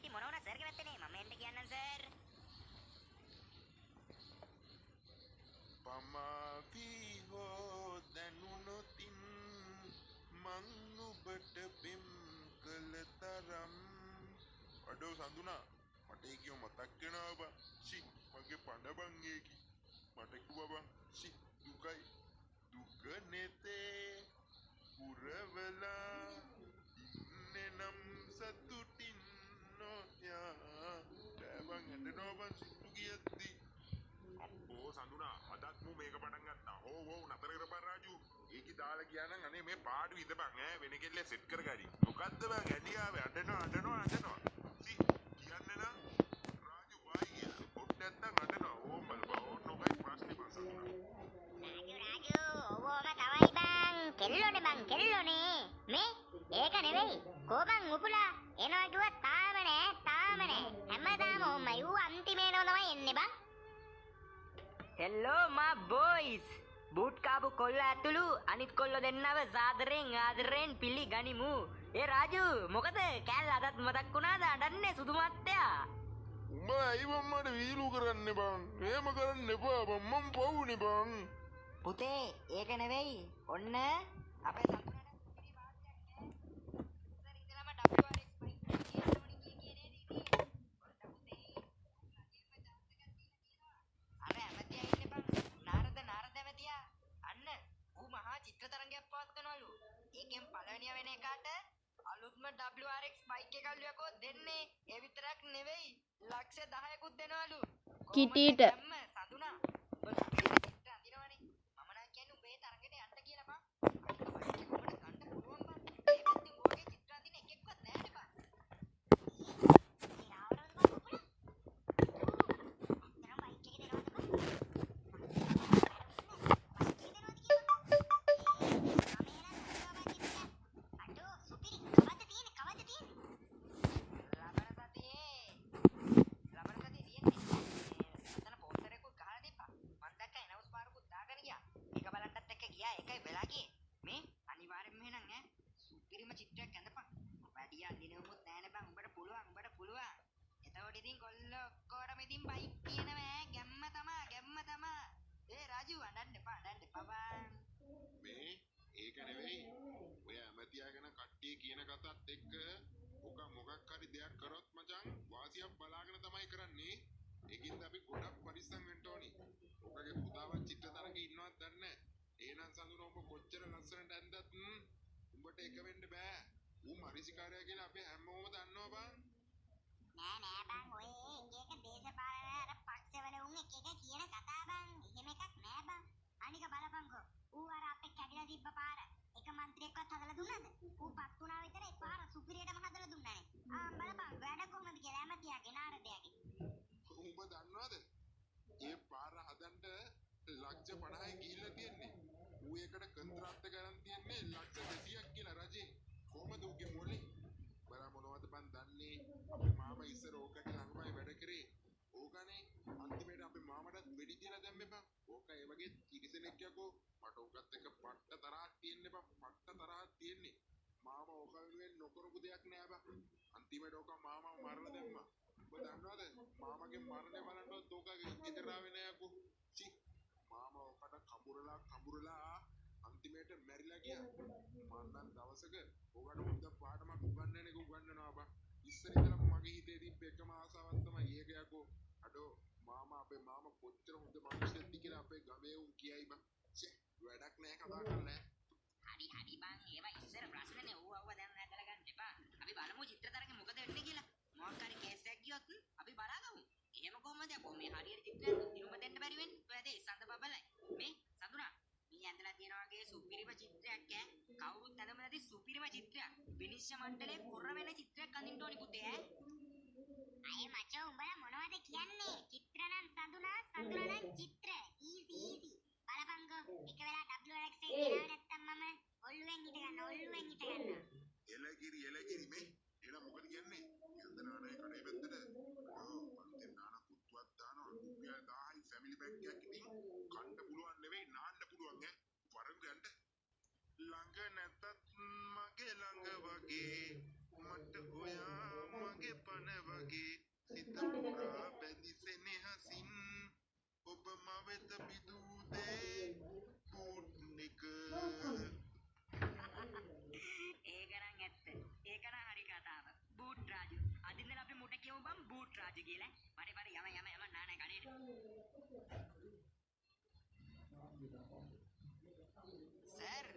ඉතින් මොන වුණා සර්ගේ වැත්තේ නේ මම එන්න කියන්නම් සර්. පමාවි හෝ දැනුනොතින් මං ඔබට පෙම් කළ තරම්. අඩෝ සඳුනා මට ඒ කියව මතක් වෙනවා බං. සි මගේ පඬ බං ඒකි. මට කිව්වා බං සි දුකයි දුක නෙතේ පුරවලා ඉන්නේ නම් සතුටින් නොයා. බං හඬනවා බං සිටු කියද්දි. අපෝ සඳුනා අදත් මු මේක පටන් ගත්තා. හෝ හෝ නතර කරපන් රාජු. ඒකි දාලා ගියා නම් අනේ මේ පාඩු ඉදපන් ඈ වෙන කෙල්ල සෙට් කරගනි. මොකද්ද බං ඇඩියාවේ අඬනවා. සි කියන්නේ නම් රාජු වයි කියලා. පොඩ් නැත්තම් අඬනවා. ඕ මල බෝන් නොකයි ප්‍රශ්නේ බං සඳුනා. රාජු ඕවම තමයි බං කෙල්ලෝනේ මේ ඒක නෙවෙයි කොබන් උපුලා එනවා කිව්වා තාම නෑ හැමදාම ඕමයි ඌ අන්තිමේනෝ තමයි එන්නේ බං. Hello my boys. බූට් කාපු කොල්ල ඇතුළු අනිත් කොල්ල දෙන්නව ආදරෙන් පිළිගනිමු. ඒ රාජු මොකද කෑල්ල අදත් මතක් වුණාද අඬන්නේ සුදු මත්තයා? උඹ ඇයි බං මට වීලු කරන්නේ බං? එහෙම කරන්න එපා බං මම පවුනේ බං. පුතේ ඒක නෙවෙයි. ඔන්න අපේ සතුටට පිරි වාක්‍යයක් ඈ. ඉස්සර ඉඳලම WRX බයික් කියන්න ඕනි කිය නේද ඉතින්. අර ඇමතියා ඉන්නේ බං. නාරද ඇමතියා. අන්න ඌ මහා චිත්‍ර තරංගයක් පවත්වනවලු. ඒකෙන් පළවෙනිය වෙන එකාට අලුත්ම WRX බයික් එකක් ලියකෝ දෙන්නේ. ඒ විතරක් නෙවෙයි ලක්ෂ 10කුත් දෙනවලු. කිටීට සඳුනා ඔබ චිත්‍ර අඳිනවනේ. මම නම් කියන්නේ උඹේ තරඟෙට යන්න කියලා බං. අනික බයික් එක කොහොමද ගන්න පුළුවන් බං? මේ පැත්තේ ඌගේ චිත්‍ර අඳින එකෙක්වත් නැහැ බං. මේ ඒක නෙවෙයි. ඔය ඇමතියා ගැන කට්ටිය කියන කතාත් එක්ක ඔක මොකක් හරි දෙයක් කරොත් මචං වාසියක් බලාගෙන තමයි කරන්නේ. ඒකින්ද අපි ගොඩක් පරිස්සම් වෙන්න ඕනි. ඔකගේ පුතාවත් චිත්‍ර තරඟේ ඉන්නවත් දන්නේ නැහැ. එහෙනම් සඳුන ඔබ කොච්චර ලස්සනට ඇඳත් උඹට එක වෙන්න බෑ. ඌ මරිසිකාරයා කියලා අපි හැමෝම දන්නවා බං. නෑ බං ඔය එක දේශපාලන අර පක්ෂවල උන් එක කියන කතා බං. එහෙම එකක් නෑ බං. අනික බලපංකෝ ඌ අර අපේ කැඩිලා තිබ්බ පාර එක මන්ත්‍රියෙක්වත් හදලා දුන්නද? ඌ පත් වුණා විතර ඒ පාර සුපිරියටම හදලා දුන්නානේ. බලපං වැඩ කොහොමද කියලා ඇමතියාගේ නාරදයාගේ. උඹ දන්නවද? ඒ පාර හදන්න ලක්ෂ 50යි ගිහිල්ලා තියෙන්නේ. ඌ ඒකට කොන්ත්‍රාත්ත ගන්න තියන්නේ ලක්ෂ 200ක් කියලා රජේ. කොහමද ඌගේ මොලේ? බලා මොනවද බං දන්නේ? අපේ මාමා ඉස්සර ඕකට ළඟමයි වැඩ කරේ. ඕකනේ අන්තිමේට අපේ මාමටත් වෙඩි තියලා දැම්මේ බං. ඕක ඒ වගේ කිරිසෙනෙක් යකෝ. මට ඕකත් එක්ක පට්ට තරහක් තියෙන්නේ බං. පට්ට තරහක් තියෙන්නේ. මාමා ඕක වෙනුවෙන් නොකරපු දෙයක් නෑ බං. අන්තිමේට ඕක මාමාව මරලා දැම්මා. ඔබ දන්නවද? මාමගේ මරණය බලන්නවත් ඕක ඉච්ච කරාවේ නෑ යකෝ. චි මාමා ඕකට කඹුරලා අන්තිමේට මැරිලා ගියා. මම නම් දවසක ඕකට හොඳ පාඩමක් උගන්වනවා බං. ඉස්සර ඉඳලම මගේ හිතේ තිබ්බ එකම ආසාවක් තමයි ඒක යකෝ. අඩෝ මාමා අපේ මාමා කොච්චර හොඳ මිනිහෙක්ද කියලා අපේ ගමේ උන් කියයි බං. ෂේ වැඩක් නෑ කතා කරලා. හරි බං ඒවා ඉස්සර ප්‍රශ්නනේ ඌ අවුව දැන් ඇදලා ගන්න එපා. අපි බලමු චිත්‍ර තරඟේ මොකද වෙන්නේ කියලා. මොකක් හරි කේස් එකක් ගියොත් අපි බලාගමු. එහෙම කොහොමද අපෝ මේ හරියට චිත්‍රයක් දිනුම දෙන්න බැරි වෙන්නේ? ඔය ඇයි සඳ බබලයි. මේ සඳුනා මේ ඇඳලා තියන වගේ සුපිරිම චිත්‍රයක් ඈ. කවුරුත් ඇඳම නැති සුපිරිම චිත්‍රයක්. විනිශ්චය මණ්ඩලයේ කොර වෙන චිත්‍රයක් අඳින්න ඕනි පුතේ ඈ. අය මචෝ උඹලා මොනවද කියන්නේ? චිත්‍ර නම් සඳුනා නම් චිත්‍ර. ඊසි. බලපංකෝ එක වෙලා WRX එකේ ගෙනාවේ නැත්තම් මම ඔල්ලුවෙන් හිට ගන්නවා. එලගිරි මේ එලා මොකද කියන්නේ? යන්දනානේ කඩේ පැත්තට පන්තින් දාන පුත්තුවක් දානවා. රුපියල් 1000යි ෆැමිලි බෑග් එකක් ඉතින් කන්න පුළුවන් නෙවෙයි නාන්න පුළුවන් ඈ. වරන් ගන්න. ළඟ නැතත් මගේ ළඟ වගේ මට ඔයා මගේ පන වගේ සිත පුරා බැඳි සෙනෙහසින් ඔබ මවෙත බිදූ දේ පුට්නික ඒක නම් ඇත්ත. ඒක නම් හරි කතාව. බූට් රාජු. අද ඉඳලා අපි මුට කියමු බං බූට් රාජු කියලා. පරි පරි යම නාන කඩේට. සර්,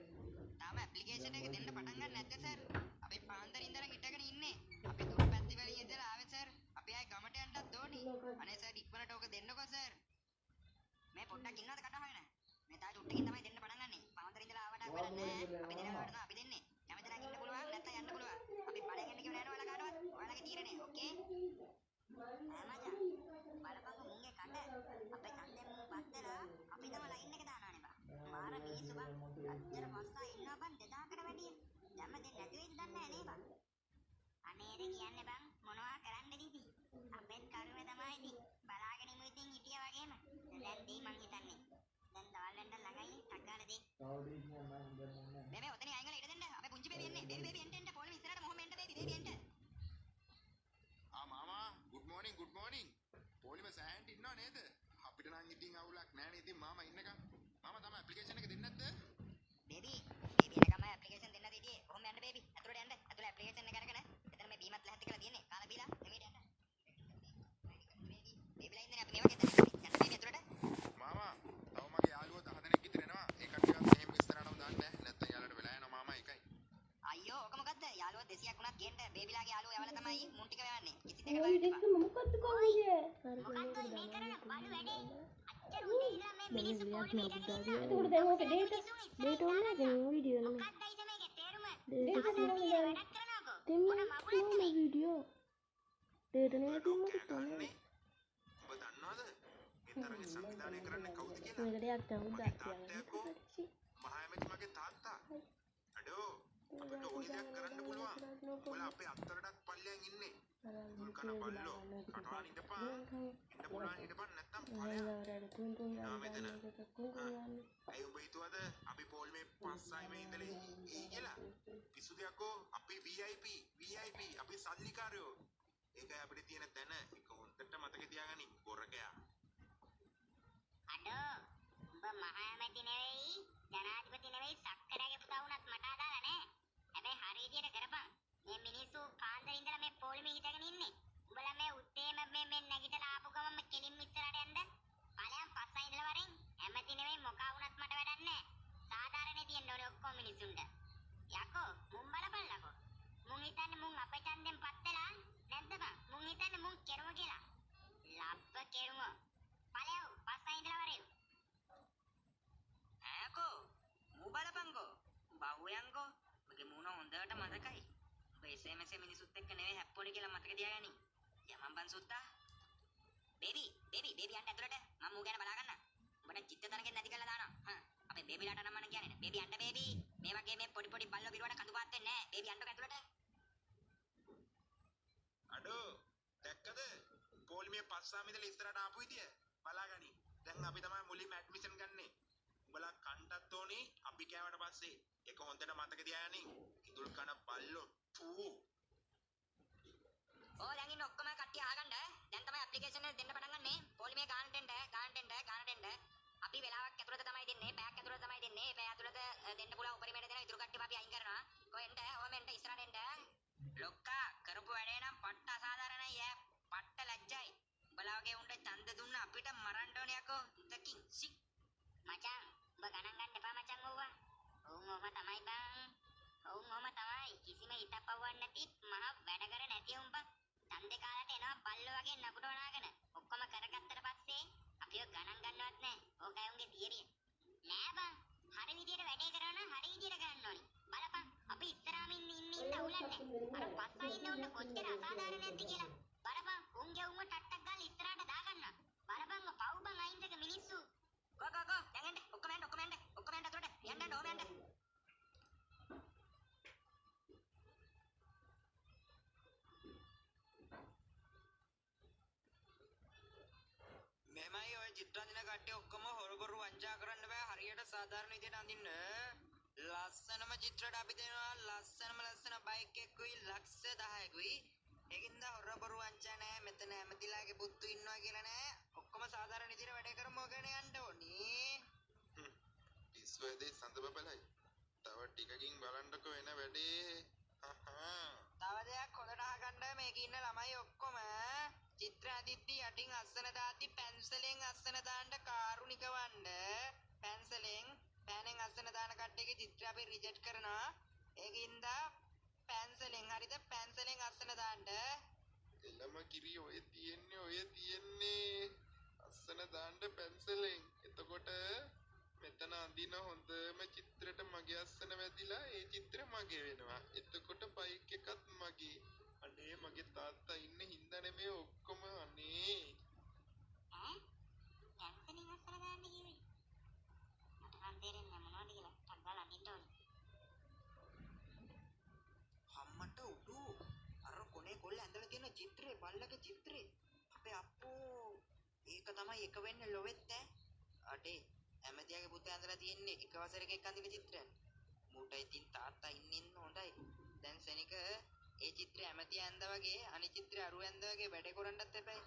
තාම ඇප්ලිකේෂන් එක දෙන්න පටන් ගන්න නැද්ද සර්? අපි පාන්දර ඉඳලා හිටගෙන ඉන්නේ. අපි දුර පැත්තේ වලින් ඉඳලා ආවේ සර්. අපි ආයේ ගමට යන්නත් ඕනේ. අනේ සර් ඉක්මනට ඕක දෙන්නකෝ සර්. මේ පොඩ්ඩක් ඉන්නවද කටහගෙන? මේ තායි චුට්ටකින් තමයි දෙන්න පටන් ගන්නෙ. පාන්දර ඉඳලා ආවට වැඩක් නැහැ. අපි දෙනවා වඩා අපි දෙන්නේ. කැමති නම් ඉන්න පුළුවන් නැත්නම් යන්න පුළුවන්. අපි බලෙන් එන්න කියව නෑ නෝ ඔයාලා කාටවත්. ඔයාලගේ තීරණය. ඕකේ? මචං බලපංග මුංගේ කඩ අපේ කන්දේ මුං පත්තලා අපි තම ලයින් එක දානවානේ බා. මාර මිනිස්සු බං. අච්චර මස්සා ඉන්නවා බං 2000කට වැඩිය. දැම්ම දෙන්නේ නැති වෙයිද දන්නේ නැහැ නේ බං. අනේද කියන්නේ බං මොනවා කරන්නද ඉතින්. අපෙත් කරුමේ තමයි ඉතින්. බලාගෙන ඉමු ඉතින් හිටියා වගේම. දැන් දී මං හිතන්නේ. දැන් දවල්ෙන්ද ළඟයි ටග්ගාල දෙයි. මේ ඔතනින් අයින් වෙලා ඉඩ දෙන්න. අපේ පුංචි බේබි එන්නේ. බේබි එන්න පොළොම ඉස්සරහට මොහොම එන්න බේබි එන්න. මාමා good morning පොලිම සෑහෙන්න ඉන්නව නේද අපිට නම් ඉතින් අවුලක් නැහැ නේ ඉතින් මාමා ඉන්නකම් මාමා තමයි ඇප්ලිකේෂන් එක දෙන්නේ නැද්ද බේබි එනකම ඇප්ලිකේෂන් දෙන්න දෙදී කොහොම යන්න බේබි අතුලට යන්න අතුල ඇප්ලිකේෂන් එක අරගෙන එතන මේ බීමත් ලැහැත්ති කරලා තියෙන්නේ කාලා බීලා එමෙට යන්න බේබිලා ඉන්නේ අපි මේ වගේ යන්න බේබි අතුලට මාමා තව මගේ යාළුවෝ 10 දෙනෙක් විතර එනවා ඒ කට්ටියවත් මෙහෙම ඉස්සරහටම දාන්නේ නැහැ නැත්නම් යාළුවට වෙලා යනවා මාමා ඒකයි අයියෝ ඔක මොකද්ද යාළුවෝ 200ක් වුණත් ගේන්න බේබිලාගේ යාළුවෝ යවලා තමයි මුන් ටික යවන්නේ කිසි දෙයක් බලන්න එපා මොකක්ද මේ කරන බලු වැඩේ අච්චර උදේ ඉඳලා මේ මිනිස්සු පොළේ ඉඳගෙන ඉන්නවා. එතකොට දැන් ඕක ඩේට් ඕනේ නැද මේ වීඩියෝ එක මොකක්ද ඉතින් මේකේ තේරුම? ඩේට් එක වැඩක් කරනවකෝ. දෙන්න මොන මගුලක්ද ඕනේ මේ? වීඩියෝ ඩේට් නේ තියන්න කෑ කිව්වනේ ගහන්නේ. ඔබ දන්නවද මේ තරගේ සංවිධානය කරන්නේ කවුද කියලා මේකට යක් තමයි මගේ දාතියන්නේ තාත්තයකෝ මහායමති මගේ තාත්තා අඩෝ අපිට ඕනි දෙයක් කරන්න පුළුවන් ඔයාලා අපේ අත්තරටත් පල්ලෙන් ඉන්නේ දුල් කන බල්ලෝ කටහන් ඉඳපන් ඉන්න පුළුවන් හිටපන් නැත්තම් ඵලයන් නා මෙතන අය ඔබ හිතුවද අපි පොල්මේ පස්සයිම ඉඳලා කියලා පිස්සු දෙයක්ෝ අපි VIP අපි සල්ලිකාරයෝ ඒකයි අපිට තියෙන දැන එක හොන්දට මතක තියාගනින් ගොරකයා අඩෝ උඹ මහාමැති නෙවෙයි ජනාධිපති නෙවෙයි සක්කරගේ පුතා වුණත් මට අදාළ නෑ. හැබැයි හරි විදියට කරපන්. මේ මිනිස්සු පාන්දර ඉඳලා මේ පොලිමේ හිටගෙන ඉන්නේ. උඹලා මේ උත්තේම මේ නැගිටලා ආපු ගමන් කෙලින් ඉස්සරහට යන්න. ඵලයන් පස්සෙන් ඉඳලා වරෙන් ඇමති නෙවෙයි මොකා වුණත් මට වැඩක් නෑ. සාධාරණේ තියෙන්න ඕනේ ඔක්කොම මිනිස්සුන්ට. යකෝ මුන් බලපල්ලකෝ. මුන් හිතන්නේ මුන් අපේ ඡන්දෙන් පත්තලා නැද්ද බං? මුන් හිතන්නේ මුන් කෙරුම කියලා. ලප්ප කෙරුම. ඵලයන් පස්සෙන් ඉඳලා වරෙන්. ඈකෝ මූ බලපංකෝ බහුයන්කෝ මගේ මූණ හොඳට මතකයි ඔබ SMS මිනිසුත් එක්ක නෙවෙයි හැප්පොනේ කියලා මතක තියාගනි යමන් බන් සුත්තා බේබි යන්න ඇතුළට මම මූ ගැන බලා ගන්න උඹට චිත්ත තරගෙන් නැති කරලා දානවා අපේ බේබිලාට නම් මම කියන්නේ බේබි යන්න බේබි මේ වගේ මේ පොඩි බල්ලෝ බිරුවට කඳු පාත් වෙන්නේ නැහැ බේබි යන්නක ඇතුළට අඩෝ දැක්කද පොලිමේ පස්සාම ඉඳලා ඉස්සරහට ආපු විදිය බලාගනි දැන් අපි තමයි මුලින්ම ඇඩ්මිෂන් ගන්නේ උඹලා කන්ටත් ඕනේ අපි කෑවට පස්සේ ඒක හොඳට මතක තියාගනින් ඉදුල් කන බල්ලෝ ෆූ ඕ දැන් ඉන්න ඔක්කොම කට්ටිය අහගන්න දැන් තමයි ඇප්ලිකේෂන් එක දෙන්න පටන් ගන්නෙ පොලිමේ ගානට එන්න අපි වෙලාවක් ඇතුළත තමයි දෙන්නේ පැයක් ඇතුළත තමයි දෙන්නේ පැය ඇතුළත දෙන්න පුළුවන් උපරිමයට දෙන ඉතුරු කට්ටිය අපි අයින් කරනවා කොහෙන්ද ඕම එන්න ඉස්සරහට එන්න ලොක්කා කරපු වැඩේ නම් පට්ට අසාධාරණයි ඈ පට්ට ලැජ්ජයි උඹලා වගේ උන්ට ඡන්ද දුන්න අපිට මරන්න ඕනේ යකෝ ඉතකින් සික් මචං උඹ ගණන් ගන්න එපා මචං ඕවා. ඔවුන් ඔහම තමයි බං. ඔවුන් ඔහම තමයි කිසිම හිතපවුවක් නැති මහ වැඩ කර නැති උඹ. ඡන්දේ කාලට එනවා බල්ලෝ වගේ නපුට වනාගෙන. ඔක්කොම කරගත්තට පස්සේ අපිව ගණන් ගන්නවත් නැහැ. ඕකයි උන්ගේ තියරිය. නෑ බං. හරි විදියට වැඩේ කරනවා නම් හරි විදියට කරන්න ඕනි. බලපන් අපි ඉස්සරහම ඉන්න අවුලන්නේ. අර පස්සෙන් ඉන්න උන්න කොච්චර අසාධාරණ නැද්ද කියලා. බලපන් උන්ගේ උන්ව ටට්ටක් ගාලා ඉස්සරහට දාගන්න. බලපන් පව් බං අයින්දක මිනිස්සු. ගෝ දැන් එන්න ඔක්කොම එන්න අතුරට යන්න ඕම යන්න මෙමයි ඔය චිත්‍රාන්දින කට්ටිය ඔක්කොම හොරගොරු වංචා කරන්න බෑ හරියට සාධාරණ විදියට අඳින්න ලස්සනම චිත්‍රයට අපි දෙනවා ලස්සන බයික් එකකුයි ලක්ෂ 10කුයි. ඒකින්ද හොරබරු වංචා නැහැ. මෙතන ඇමතිලාගේ පුතු ඉන්නවා කියලා නැහැ. ඔක්කොම සාධාරණ විදිහට වැඩ කරමු ඔගෙන යන්න ඕනේ. පිස්සු ඇදේ සඳ බබලයි. තව ටිකකින් බලන්නකෝ එන වැඩේ. තව දෙයක් හොඳට අහගන්න මේකේ ඉන්න ළමයි ඔක්කොම චිත්‍ර අදිද්දි යටින් අස්සන දාද්දි පැන්සලෙන් අස්සන දාන්න කාරුණික වන්න. පැන්සලෙන් පෑනෙන් අස්සන දාන කට්ටියගේ චිත්‍ර අපි රිජෙක්ට් කරනවා. ඒකින්ද පැන්සලෙන් හරිද පැන්සලෙන් අස්සන දාන්න. එළම කිරි ඔය තියෙන්නේ අස්සන දාන්න පැන්සලෙන්. එතකොට මෙතන අඳින හොඳම චිත්‍රයට මගේ අස්සන වැදිලා ඒ චිත්‍රය මගේ වෙනවා. එතකොට බයික් එකත් මගේ. අනේ මගේ තාත්තා ඉන්න හින්දා නෙමෙයි ඔක්කොම අනේ. ඈ පැන්සලෙන් අස්සන දාන්න කිව්වේ මට නම් තේරෙන්නේ මොනවද කියලා ටක් ගාලා අදින්න ඕනේ. අම්මට උඩු අර කොනේ කොල්ල ඇඳලා තියෙන චිත්‍රේ බල්ලගේ චිත්‍රේ අපේ අප්පෝ ඒක තමයි එක වෙන්නේ ලොවෙත් ඈ. අඩේ ඇමතියාගේ පුතා ඇඳලා තියෙන්නේ එක වසරක එක් අඳින චිත්‍රයක්. මූට ඉතින් තාත්තා ඉන්න හොඳයි. දැන් සෙනික ඒ චිත්‍රය ඇමතියා ඇඳා වගේ අනිත් චිත්‍රය අරුව ඇඳා වගේ වැඩ කරන්නත් එපයි.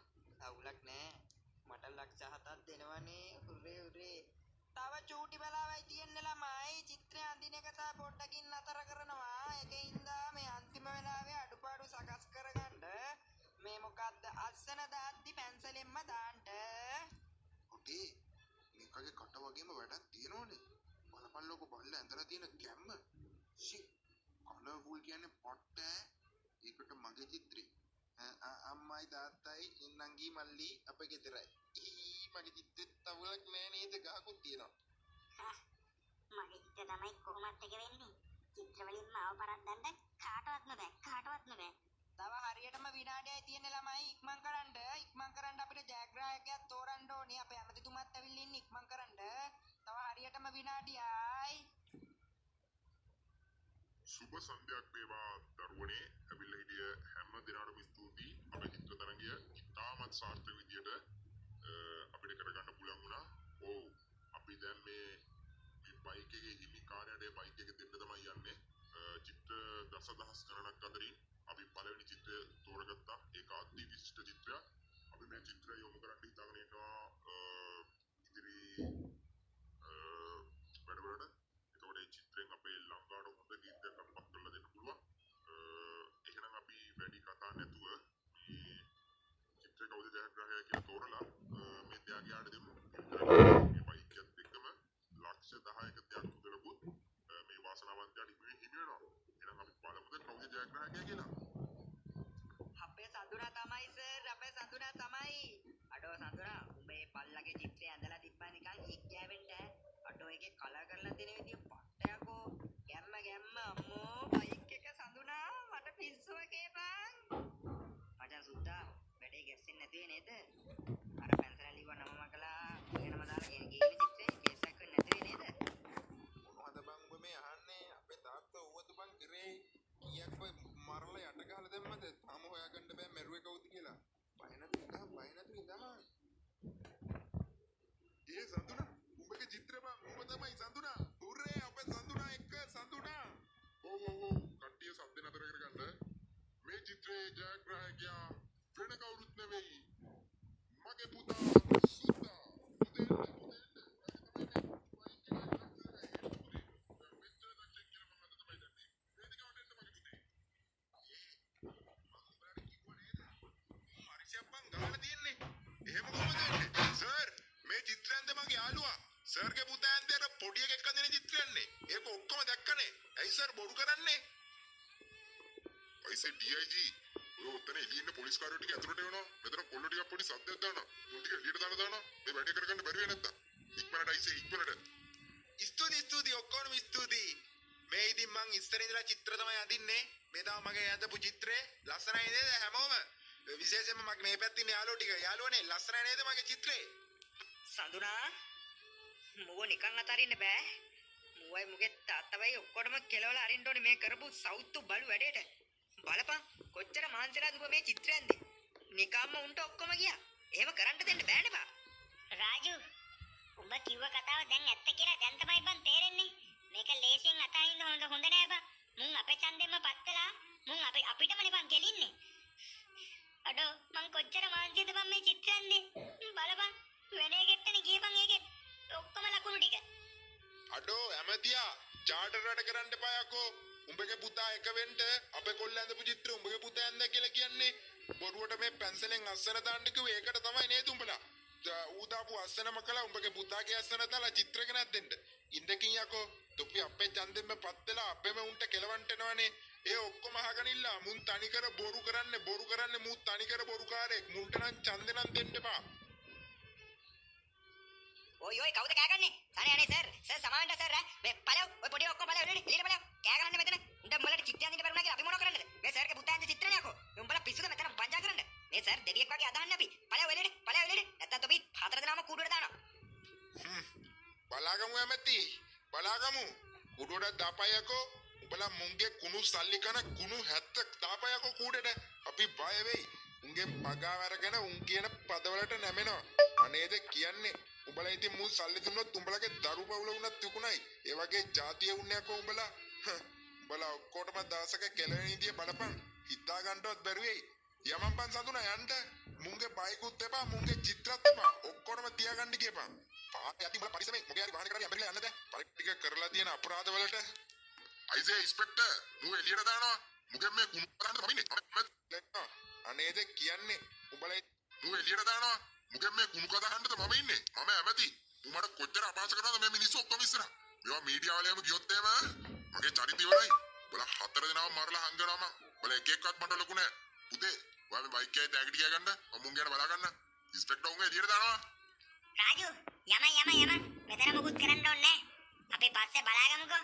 අවුලක් නෑ. මට ලක්ෂ 7ක් දෙනවනේ. උරේ උරේ. තව චූටි බලාවයි තියෙන ළමයි චිත්‍රය අඳින එක තා පොඩ්ඩකින් නතර කරනවා. ඒකින්ද මේ අන්තිම වෙලාවේ අඩුපාඩු සකස් කරගන්න මේ මොකද්ද අස්සන දාද්දි පැන්සලෙන්ම දාන්න. ඔකේ මේකගේ කට වගේම වැඩක් තියෙනවනේ. බලපල්ලෝක බල්ල ඇඳලා තියෙන ගැම්ම. ෂි කලර්ෆුල් කියන්නේ පොට්ට. ඒකට මගේ චිත්‍රේ. අම්මයි තාත්තයි නංගි මල්ලි අපේ ගෙදරයි. මගේ චිත්‍රෙත් තවලක් නෑ නේද ගහකුත් තියෙනවා. මගේ චිත්‍ර තමයි කොහොමත් එක වෙන්නේ. චිත්‍ර වලින් මාව පරද්දන්න කාටවත්ම බෑ. තව හරියටම විනාඩියයි තියෙන ළමයි ඉක්මන් කරන්න අපිට ජයග්‍රාහකයා තෝරන්න ඕනේ. අපේ ඇමතිතුමාත් ඇවිල්ලා ඉන්නේ ඉක්මන් කරන්න. තව හරියටම විනාඩියයි. සුබ සන්ධ්‍යාවක් වේවා දරුවනේ. ඇවිල්ලා හිටිය හැම දිනකටම ස්තුතියි. අපේ චිත්‍ර තරංගය ඉතාමත් සාර්ථක විදියට අපිට කරගන්න පුළුවන් වුණා. ඔව් අපි දැන් මේ බයික් එකේ හිමිකාරයාට බයික් එක දෙන්න තමයි යන්නේ. චිත්‍ර දසදහස් ගණනක් අතරින් අපි පළවෙනි චිත්‍රය තෝරගත්තා. ඒක අති විශිෂ්ට චිත්‍රයක්. අපි මේ චිත්‍රය යොමු කරන්න හිතාගෙන ඉන්නවා ඉදිරි වැඩවලට. ඒතකොට මේ චිත්‍රයෙන් අපේ ලංකාවට හොඳ ගීතයක් අපත් කරලා දෙන්න පුළුවන්. එහෙනම් අපි වැඩි කතා නැතුව මේ චිත්‍රය කවුද ජයග්‍රාහකයා කියලා තෝරලා මේ ත්‍යාගයට දෙමු. මේ බයික් එකත් එක්කම ලක්ෂ 10ක ත්‍යාග මුදලකුත් මේ වාසනාවන්තයාට හිමි වෙනවා. එහෙනම් අපි බලමුද කවුද ජයග්‍රාහකයා කියලා. අපේ සඳුනා තමයි සර් අපේ සඳුනා තමයි. අඩෝ සඳුනා උඹේ පල්ලගේ චිත්‍රය ඇඳලා තිබ්බා නිකන් ඉක්කෑවෙන්න. අඩෝ එකේ කලර් කරලා දෙන විදිය පට්ටයකෝ. ගැම්ම අම්මෝ බයික් එක සඳුනා මට පිස්සුව කේපන්. මචං සුද්දා වැඩේ ගැස්සෙන්නේ නැතුවේ නේද? අර පැන්සල ලිව්ව නම මකලා වෙනම දාලා ගෙන ගිහින් චිත්‍රේ කේසයක් වෙන්නේ නැතුවේ නේද? මොනවද බං ඔබ මේ අහන්නේ? අපේ තාත්තා ඌවද බං කරේ කීයක් ඔය මරලා යට ගහලා දැම්මද? තාම හොයාගන්න බෑ මැරුවේ කවුද කියලා. බය නැතු ඉඳන්. ඒ සඳුනා උඹගේ චිත්‍රය බං උඹ තමයි සඳුනා. හුරේ අපේ සඳුනා එක්ක සඳුනා. ඔව් කට්ටිය සද්ද නතර කරගන්න. මේ චිත්‍රයේ ජයග්‍රාහකයා වෙන කවුරුත් නෙවෙයි. මගේ පුතා සුද්දා. සර්ගේ පුතා ඇන්දේ අර පොඩි එකෙක් අඳින චිත්‍රයන්නේ. ඒක ඔක්කොම දැක්කනේ. ඇයි සර් බොරු කරන්නේ? අයිසේ DIG ඔය උතන එළිය ඉන්න පොලිස් කාර්යෝ ටික ඇතුළට එවනවා. මෙතන කොල්ලෝ ටිකක් පොඩි සද්දයක් දානවා. උන් ටික එළියට දානවා. මේ වැඩේ කරගන්න බැරි වෙන්නේ නැත්තම්. ඉක්මනට අයිසේ ඉක්මනට. ස්තුතියි ඔක්කොම ස්තුතියි. මේ ඉතින් මං ඉස්සර ඉඳලා චිත්‍ර තමයි අඳින්නේ. මේ තමයි මගේ ඇඳපු චිත්‍රේ. ලස්සනයි නේද හැමෝම? විශේෂයෙන්ම මගේ මේ පැත්තේ ඉන්න යාළුවෝ ටික යාළුවනේ ලස්සනයි නේද මගේ චිත්‍රේ? සඳුනා මුව නිකන් අතරින්න බෑ. මුවයි මුගේ තාත්තවයි ඔක්කොටම කෙලවලා අරින්න ඕනේ මේ කරපු සෞතු බලු වැඩේට. බලපන් කොච්චර මහන්සිලාද උඹ මේ චිත්‍රය ඇන්දේ. නිකම්ම උන්ට ඔක්කොම ගියා. එහෙම කරන්න දෙන්න බෑනේ බා. රාජු උඹ කිව්ව කතාව දැන් ඇත්ත කියලා දැන් තමයි බං තේරෙන්නේ. මේක ලේසියෙන් ඇමතියා චාටර් වැඩ කරන්න එපා යකෝ. උඹගේ පුතා එක වෙන්න අපේ කොල්ල ඇඳපු චිත්‍ර උඹගේ පුතා ඇඳ කියලා කියන්නේ. බොරුවට මේ පැන්සලෙන් අස්සන දාන්න කිව්වේ ඒකට තමයි නේද උඹලා? ඌ දාපු අස්සනම කළා උඹගේ පුතාගේ අස්සන දාලා චිත්‍ර ගෙනත් දෙන්න. ඉන්නකින් යකෝ තොපි අපේ ඡන්දෙම පත් වෙලා අපේම උන්ට කෙලවන්ට එනවනේ. ඒ ඔක්කොම අහගෙන මුන් තනිකර බොරු කරන්නේ මූ තනිකර බොරුකාරයෙක්. මුන්ට නම් ඡන්දෙ නම් දෙන්න එපා. ඔය කවුද කෑගන්නේ? අනේ සර් සමාවෙන්න සර් මේ බලව ඔය පොඩි ඔක්කොම බලව එළියට බලව කෑ ගහන්න මෙතන. උන්ට මොලට චිත්‍රයක් දින්න බැරුණා කියලා අපි මොනව කරන්නද? මේ සර්ගේ පුතා ඇඳ චිත්‍රනේ යකෝ. උඹලා පිස්සුද මෙතන වංජා කරන්න? මේ සර් දෙවියෙක් වගේ අදහන්නේ අපි. බලව එළියට නැත්තම් තොපි හතර දෙනාම කූඩුවට දානවා. බලාගමු ඇමති බලාගමු කුඩුවට දාපයකෝ. උඹලා මුංගේ කුණු සල්ලි කන කුණු 70ක් දාපයකෝ කූඩේට. අපි බය වෙයි. උන්ගේ පගාව අරගෙන උන් කියන පදවලට නැමෙනවා. අනේද කියන්නේ උඹලා ඉතින් මූ සල්ලි දුන්නොත් උඹලගේ දරු බවුල වුණත් තිකුණයි. ඒ වගේ જાතිය උන්නේ යකෝ උඹලා. උඹලා ඔක්කොටම දවසක කෙලවෙනිදිය බලපන්. හිතා ගන්නවත් බැරි වෙයි. යමම්පන් සඳුනා යන්න. මුංගේ බයිකුත් එපා මුංගේ චිත්‍රත් එපා. ඔක්කොම තියාගන්න කියපන්. පාරේ යති උඹලා පරිස්සමෙන් මොකේ හරි වාහන කරලා යන්න යන්නද? පරිට්ටික කරලා තියෙන අපරාධ වලට අයිසේ ඉන්ස්පෙක්ටර් නු එළියට දානවා. මුගෙන් මේ කුණු බලන්න මමින්නේ. අනේද කියන්නේ උඹලා නු එළියට දානවා. මුගෙන් මේ කුණු කදහන්නද මම ඉන්නේ. මම ඇමති. උඹට කොච්චර අපහාස කරනවද මේ මිනිස්සු ඔක්කොම ඉස්සරහ. මේවා මීඩියා වලම ගියොත් එහෙම මගේ චරිත ඉවරයි. උඹලා හතර දෙනාම මරලා හංගනවා මම. උඹලා එක එකක්වත් මට ලොකු නෑ. පුතේ ඔයාලා බයික් එකේ ටැග් ටික ගන්න. මම මුන් ගැන බලා ගන්න. ඉන්ස්පෙක්ටර් උන් එළියට දානවා. රාජු යම මෙතන මුකුත් කරන්න ඕනේ නැහැ. අපි පස්සේ බලාගමුකෝ.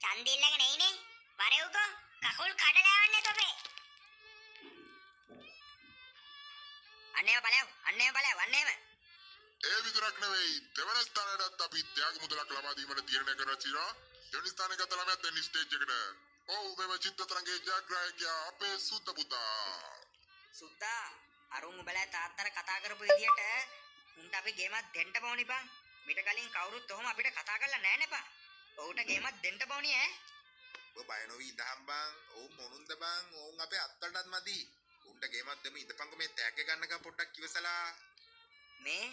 ඡන්දෙ ඉල්ලගෙන එයිනේ. වරෙව්කෝ කකුල් කඩලා යවන්නේ තොපේ. අන්නේම බලව. ඒ විතරක් නෙවෙයි දෙවන ස්ථානයටත් අපි ත්‍යාග මුදලක් ලබා දීමට තීරණය කරලා තියෙනවා. දෙවන ස්ථානය ගත ළමයාත් දෙන්න ස්ටේජ් එකට. ඔව් මේ චිත්ත තරංගයේ ජයග්‍රාහකයා අපේ සුද්ද පුතා. සුද්දා අරුන් උඹලා තාත්තට කතා කරපු විදියට උන්ට අපි ගේමක් දෙන්න ඕනි බං. මිට කලින් කවුරුත් ඔහොම අපිට කතා කරලා නැහැ නේ බං. ඔවුන්ට ගේමක් දෙන්න ඕනි ඈ. ඔබ බය නොවි ඉඳහම් බං. ඔව් මොනුන්ද බං. ඔවුන් අපේ අත්තටත් මදි. උන්ට ගේමක් දෙමු ඉඳපන්කො මේ තෑග්ග ගන්නකම් පොඩ්ඩක් ඉවසලා. මේ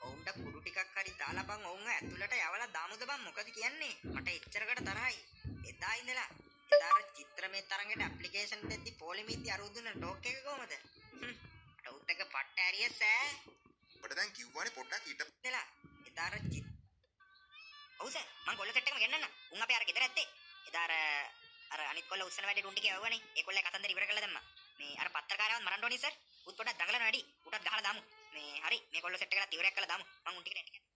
ඔවුන්ට කුඩු ටිකක් හරි දාලා බං ඔවුන් ඇතුළට යවලා දාමුද බං මොකද කියන්නේ? මට එච්චරකට තරහයි. එදා ඉඳලා එදාර චිත්‍රමේ තරංගෙට ඇප්ලිකේෂන් දෙද්දි පොලිමේදී අර උදුන ටෝක් එක කොහමද? ටෝක් එක පට්ට ඇරියස් ඈ. ඔබට දැන් කිව්වනේ පොඩ්ඩක් ඉතලා එදාර ඔව් සර් මං කොල්ල සෙට් එකම ගෙන්නන්න. උන් අපේ අර ගෙදර ඇත්තේ. එදාර අර අනිත් කොල්ල උස්සන වැඩේ ඩුන් ටික යවවනේ. ඒ කොල්ලේ කතන්දර ඉවර කළා දැම්මා. මේ අර පත්තරකාරයවත් මරන්න ඕනේ සර්. උත් පොඩ්ඩක් දඟලන වැඩි. උටත් ගහලා දාමු. මේ හරි මේ කොල්ල සෙට් එකකට ඉවරයක් කළා දාමු. මං උන් ටිකට